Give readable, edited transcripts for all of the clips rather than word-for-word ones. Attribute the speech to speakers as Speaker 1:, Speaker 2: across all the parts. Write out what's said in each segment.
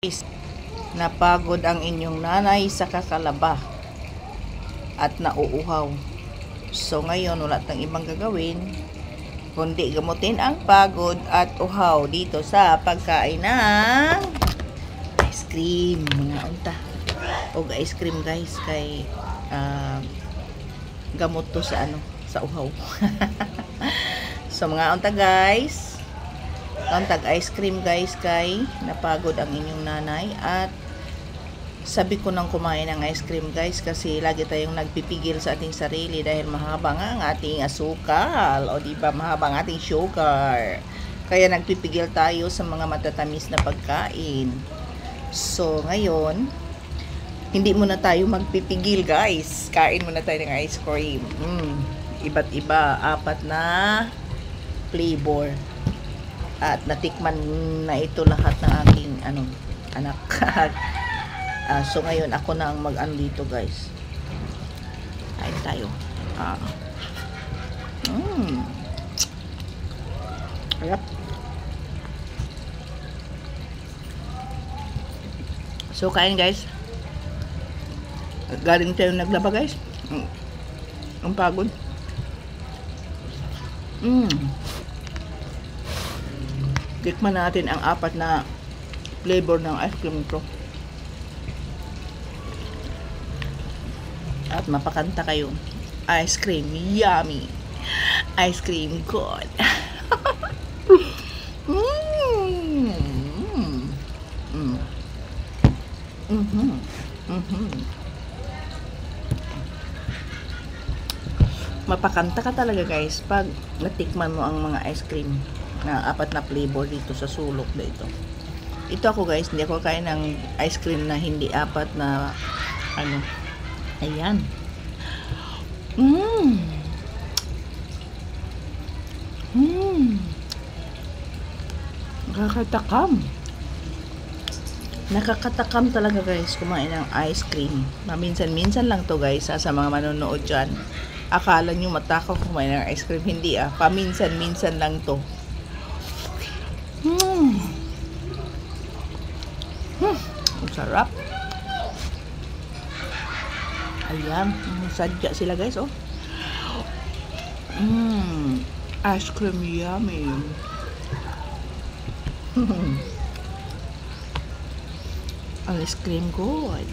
Speaker 1: Guys, napagod ang inyong nanay sa kakalaba at nauuhaw. So ngayon wala tang ibang gagawin kundi gamutin ang pagod at uhaw dito sa pagkain ng ice cream mga unta. Og ice cream guys kay gamot to sa sa uhaw. So mga unta guys, tag ice cream guys kay napagod ang inyong nanay at sabi ko nang kumain ng ice cream guys kasi lagi tayong nagpipigil sa ating sarili dahil mahaba nga ang ating asukal o diba mahaba ang ating sugar kaya nagpipigil tayo sa mga matatamis na pagkain. So ngayon hindi muna tayo magpipigil guys, kain muna tayo ng ice cream. Iba't iba, 4 na flavor. At natikman na ito lahat ng aking anak. So ngayon ako na ang mag-ano dito guys. Kain tayo. Harap. So kain guys. Galing tayo naglaba guys. Ang pagod. Tikman natin ang 4 na flavor ng ice cream ito. At mapakanta kayo. Ice cream, yummy. Ice cream, good. Mapakanta ka talaga guys pag natikman mo ang mga ice cream na 4 na flavor dito sa sulok na ito. Ito ako guys, hindi ako kain ng ice cream na hindi 4 na ayan. Nakakatakam talaga guys kumain ng ice cream. Minsan-minsan lang to guys sa mga manonood dyan. Akala nyo matakaw kumain ng ice cream. Hindi paminsan-minsan lang to. Ang sarap. Ayan, sadya sila guys ice cream yummy. Ice cream good.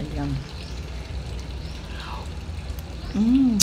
Speaker 1: Ayan. Ayan.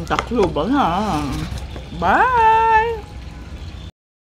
Speaker 1: Taklo ba na? Bye!